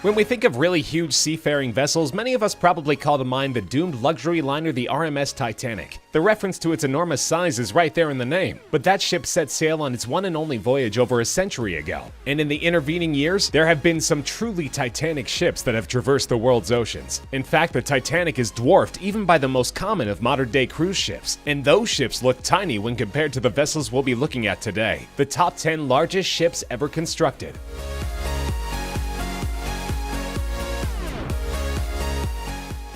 When we think of really huge seafaring vessels, many of us probably call to mind the doomed luxury liner the RMS Titanic. The reference to its enormous size is right there in the name, but that ship set sail on its one and only voyage over a century ago. And in the intervening years, there have been some truly titanic ships that have traversed the world's oceans. In fact, the Titanic is dwarfed even by the most common of modern-day cruise ships, and those ships look tiny when compared to the vessels we'll be looking at today. The top 10 largest ships ever constructed.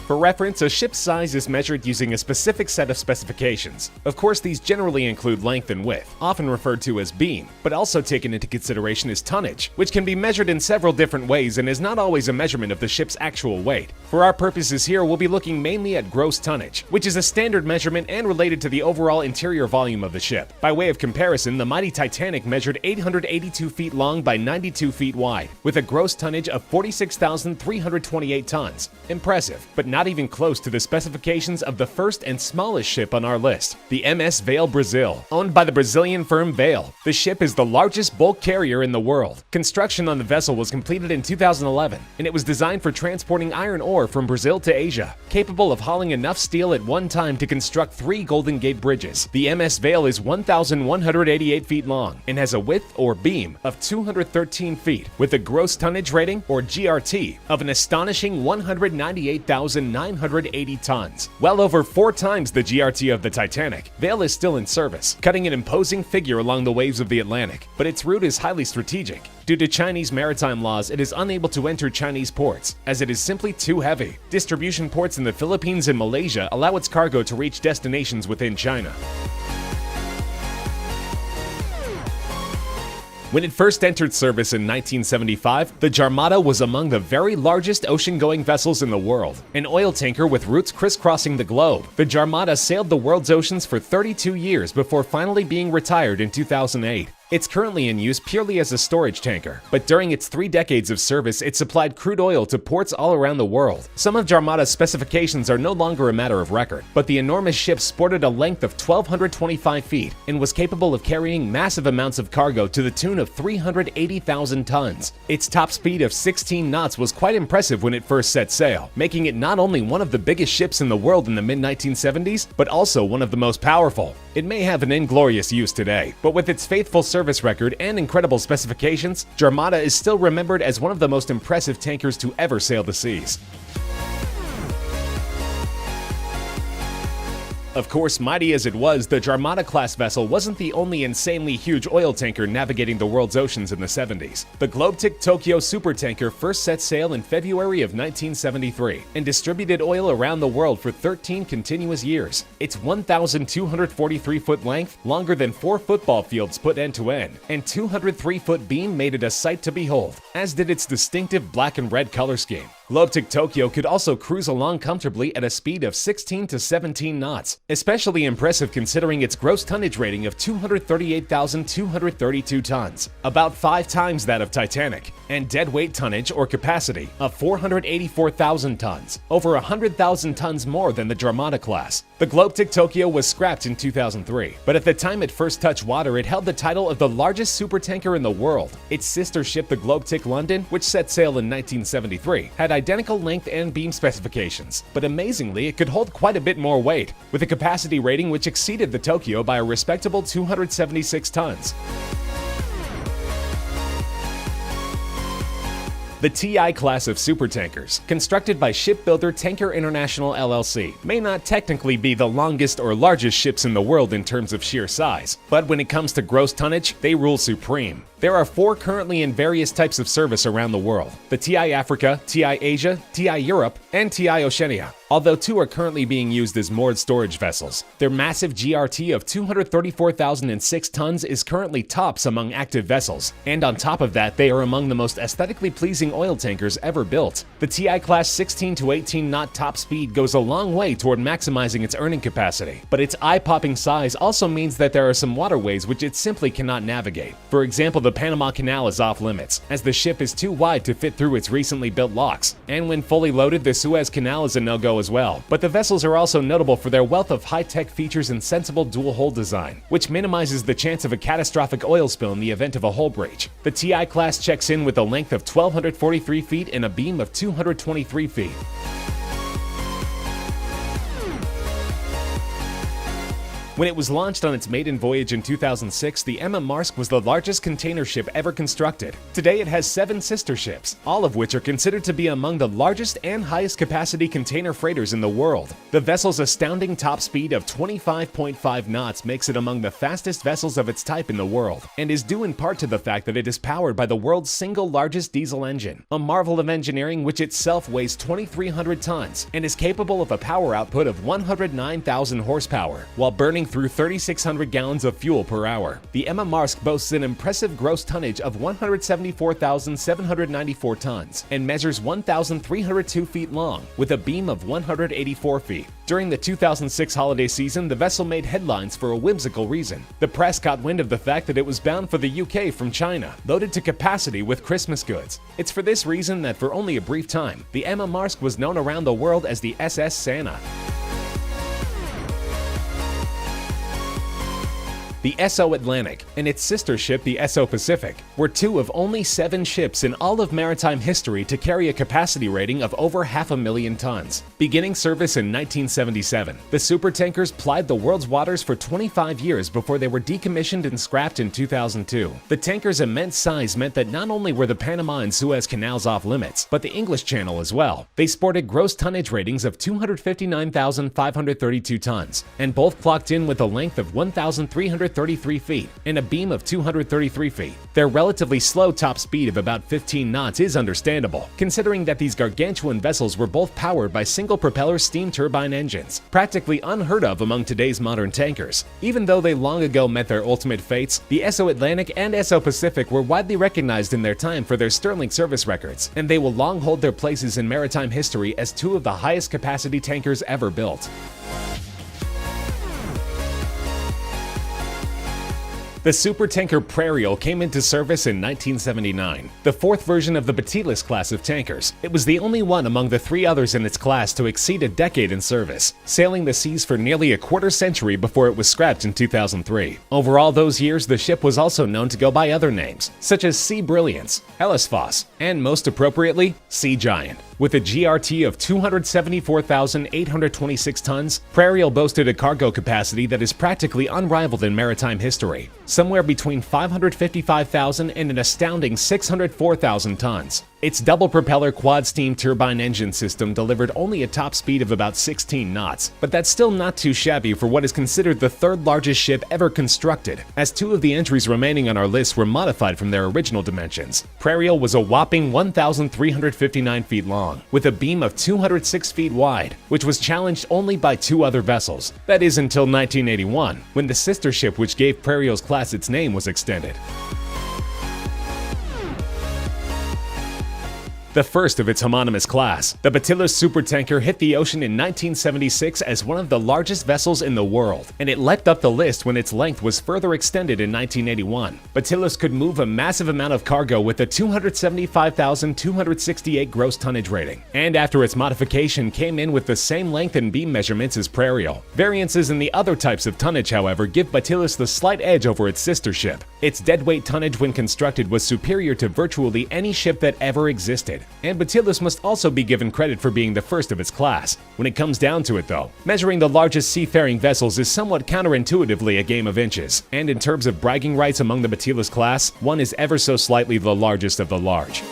For reference, a ship's size is measured using a specific set of specifications. Of course, these generally include length and width, often referred to as beam, but also taken into consideration is tonnage, which can be measured in several different ways and is not always a measurement of the ship's actual weight. For our purposes here, we'll be looking mainly at gross tonnage, which is a standard measurement and related to the overall interior volume of the ship. By way of comparison, the mighty Titanic measured 882 feet long by 92 feet wide, with a gross tonnage of 46,328 tons. Impressive, but not even close to the specifications of the first and smallest ship on our list, the MS Vale Brazil, owned by the Brazilian firm Vale. The ship is the largest bulk carrier in the world. Construction on the vessel was completed in 2011, and it was designed for transporting iron ore from Brazil to Asia, capable of hauling enough steel at one time to construct 3 Golden Gate bridges. The MS Vale is 1,188 feet long and has a width or beam of 213 feet, with a gross tonnage rating, or GRT, of an astonishing 198,980 tons. Well over 4 times the GRT of the Titanic, Vale is still in service, cutting an imposing figure along the waves of the Atlantic, but its route is highly strategic. Due to Chinese maritime laws, it is unable to enter Chinese ports, as it is simply too heavy. Distribution ports in the Philippines and Malaysia allow its cargo to reach destinations within China. When it first entered service in 1975, the Jarmada was among the very largest ocean-going vessels in the world, an oil tanker with routes crisscrossing the globe. The Jarmada sailed the world's oceans for 32 years before finally being retired in 2008. It's currently in use purely as a storage tanker, but during its 3 decades of service, it supplied crude oil to ports all around the world. Some of Jarmada's specifications are no longer a matter of record, but the enormous ship sported a length of 1,225 feet and was capable of carrying massive amounts of cargo to the tune of 380,000 tons. Its top speed of 16 knots was quite impressive when it first set sail, making it not only one of the biggest ships in the world in the mid-1970s, but also one of the most powerful. It may have an inglorious use today, but with its faithful service record and incredible specifications, Jarmada is still remembered as one of the most impressive tankers to ever sail the seas. Of course, mighty as it was, the Jarmada-class vessel wasn't the only insanely huge oil tanker navigating the world's oceans in the 70s. The Globetic Tokyo supertanker first set sail in February of 1973 and distributed oil around the world for 13 continuous years. Its 1,243-foot length, longer than 4 football fields put end-to-end, and 203-foot beam made it a sight to behold, as did its distinctive black and red color scheme. Globetic Tokyo could also cruise along comfortably at a speed of 16 to 17 knots, especially impressive considering its gross tonnage rating of 238,232 tons, about 5 times that of Titanic, and deadweight tonnage or capacity of 484,000 tons, over 100,000 tons more than the Jarmada class. The Globetic Tokyo was scrapped in 2003, but at the time it first touched water, it held the title of the largest supertanker in the world. Its sister ship, the Globetic London, which set sail in 1973, had identical length and beam specifications, but amazingly it could hold quite a bit more weight, with a capacity rating which exceeded the Tokyo by a respectable 276 tons. The TI class of supertankers, constructed by shipbuilder Tanker International LLC, may not technically be the longest or largest ships in the world in terms of sheer size, but when it comes to gross tonnage, they rule supreme. There are 4 currently in various types of service around the world: the TI Africa, TI Asia, TI Europe, and TI Oceania, although 2 are currently being used as moored storage vessels. Their massive GRT of 234,006 tons is currently tops among active vessels, and on top of that, they are among the most aesthetically pleasing oil tankers ever built. The TI class 16 to 18 knot top speed goes a long way toward maximizing its earning capacity, but its eye-popping size also means that there are some waterways which it simply cannot navigate. For example, the Panama Canal is off limits, as the ship is too wide to fit through its recently built locks, and when fully loaded, the Suez Canal is a no-go as well. But the vessels are also notable for their wealth of high-tech features and sensible dual-hull design, which minimizes the chance of a catastrophic oil spill in the event of a hull breach. The TI class checks in with a length of 1,243 feet and a beam of 223 feet. When it was launched on its maiden voyage in 2006, the Emma Marsk was the largest container ship ever constructed. Today it has 7 sister ships, all of which are considered to be among the largest and highest capacity container freighters in the world. The vessel's astounding top speed of 25.5 knots makes it among the fastest vessels of its type in the world, and is due in part to the fact that it is powered by the world's single largest diesel engine, a marvel of engineering which itself weighs 2,300 tons and is capable of a power output of 109,000 horsepower, while burning through 3,600 gallons of fuel per hour. The Emma Marsk boasts an impressive gross tonnage of 174,794 tons and measures 1,302 feet long, with a beam of 184 feet. During the 2006 holiday season, the vessel made headlines for a whimsical reason. The press caught wind of the fact that it was bound for the UK from China, loaded to capacity with Christmas goods. It's for this reason that for only a brief time, the Emma Marsk was known around the world as the SS Santa. The Esso Atlantic and its sister ship, the Esso Pacific, were 2 of only 7 ships in all of maritime history to carry a capacity rating of over 500,000 tons. Beginning service in 1977, the supertankers plied the world's waters for 25 years before they were decommissioned and scrapped in 2002. The tanker's immense size meant that not only were the Panama and Suez canals off limits, but the English Channel as well. They sported gross tonnage ratings of 259,532 tons, and both clocked in with a length of 1,333 feet and a beam of 233 feet. Their relatively slow top speed of about 15 knots is understandable, considering that these gargantuan vessels were both powered by single-propeller steam turbine engines, practically unheard of among today's modern tankers. Even though they long ago met their ultimate fates, the Esso Atlantic and Esso Pacific were widely recognized in their time for their sterling service records, and they will long hold their places in maritime history as 2 of the highest capacity tankers ever built. The supertanker Prairial came into service in 1979, the 4th version of the Batilus class of tankers. It was the only one among the 3 others in its class to exceed a decade in service, sailing the seas for nearly a quarter century before it was scrapped in 2003. Over all those years, the ship was also known to go by other names, such as Sea Brilliance, Hellesphos, and most appropriately, Sea Giant. With a GRT of 274,826 tons, Prairial boasted a cargo capacity that is practically unrivaled in maritime history, somewhere between 555,000 and an astounding 604,000 tons. Its double-propeller quad-steam turbine engine system delivered only a top speed of about 16 knots, but that's still not too shabby for what is considered the 3rd largest ship ever constructed, as 2 of the entries remaining on our list were modified from their original dimensions. Prairial was a whopping 1,359 feet long, with a beam of 206 feet wide, which was challenged only by 2 other vessels. That is until 1981, when the sister ship which gave Prairial's class its name was extended. The first of its homonymous class, the Batilus supertanker hit the ocean in 1976 as one of the largest vessels in the world, and it leapt up the list when its length was further extended in 1981. Batilus could move a massive amount of cargo with a 275,268 gross tonnage rating, and after its modification came in with the same length and beam measurements as Prairial. Variances in the other types of tonnage, however, give Batilus the slight edge over its sister ship. Its deadweight tonnage when constructed was superior to virtually any ship that ever existed, and Batilus must also be given credit for being the first of its class. When it comes down to it though, measuring the largest seafaring vessels is somewhat counterintuitively a game of inches, and in terms of bragging rights among the Batilus class, one is ever so slightly the largest of the large.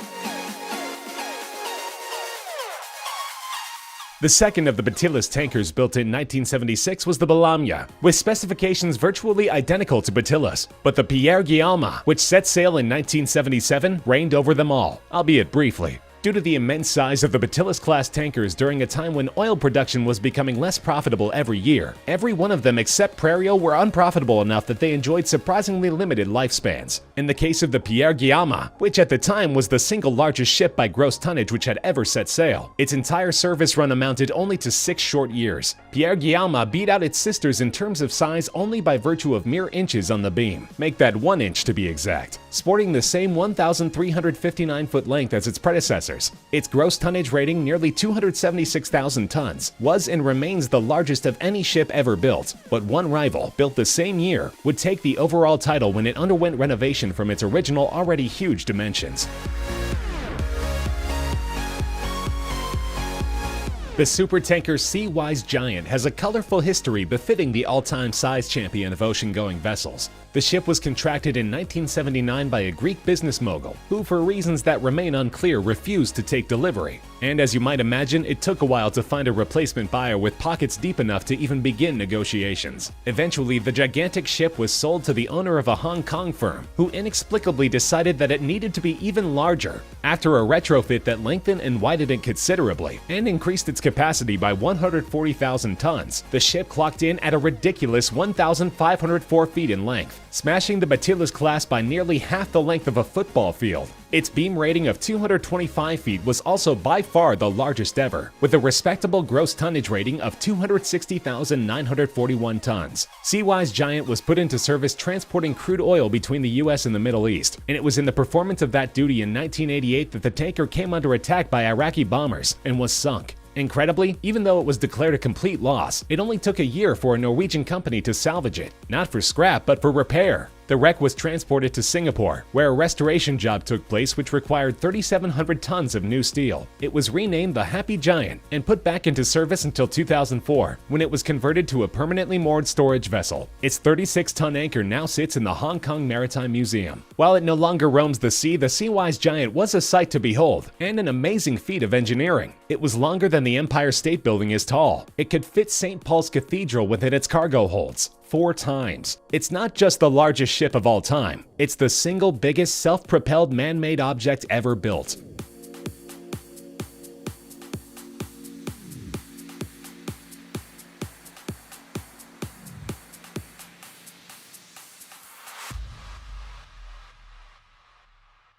The second of the Batilus tankers built in 1976 was the Balamya, with specifications virtually identical to Batilus, but the Pierre Guillaume, which set sail in 1977, reigned over them all, albeit briefly. Due to the immense size of the Batilus-class tankers during a time when oil production was becoming less profitable every year, every one of them except Prairial were unprofitable enough that they enjoyed surprisingly limited lifespans. In the case of the Pierre Guillaume, which at the time was the single largest ship by gross tonnage which had ever set sail, its entire service run amounted only to 6 short years. Pierre Guillaume beat out its sisters in terms of size only by virtue of mere inches on the beam. Make that 1 inch to be exact. sporting the same 1,359-foot length as its predecessors. Its gross tonnage rating, nearly 276,000 tons, was and remains the largest of any ship ever built, but one rival, built the same year, would take the overall title when it underwent renovation from its original already huge dimensions. The supertanker Seawise Giant has a colorful history befitting the all-time size champion of ocean-going vessels. The ship was contracted in 1979 by a Greek business mogul, who for reasons that remain unclear refused to take delivery. And as you might imagine, it took a while to find a replacement buyer with pockets deep enough to even begin negotiations. Eventually, the gigantic ship was sold to the owner of a Hong Kong firm, who inexplicably decided that it needed to be even larger. After a retrofit that lengthened and widened it considerably, and increased its capacity by 140,000 tons, the ship clocked in at a ridiculous 1,504 feet in length, smashing the Batylus class by nearly half the length of a football field. Its beam rating of 225 feet was also by far the largest ever, with a respectable gross tonnage rating of 260,941 tons. Seawise Giant was put into service transporting crude oil between the US and the Middle East, and it was in the performance of that duty in 1988 that the tanker came under attack by Iraqi bombers and was sunk. Incredibly, even though it was declared a complete loss, it only took a year for a Norwegian company to salvage it, not for scrap but for repair. The wreck was transported to Singapore, where a restoration job took place which required 3,700 tons of new steel. It was renamed the Happy Giant and put back into service until 2004, when it was converted to a permanently moored storage vessel. Its 36-ton anchor now sits in the Hong Kong Maritime Museum. While it no longer roams the sea, the Seawise Giant was a sight to behold, and an amazing feat of engineering. It was longer than the Empire State Building is tall. It could fit St. Paul's Cathedral within its cargo holds 4 times. It's not just the largest ship of all time, it's the single biggest self-propelled man-made object ever built.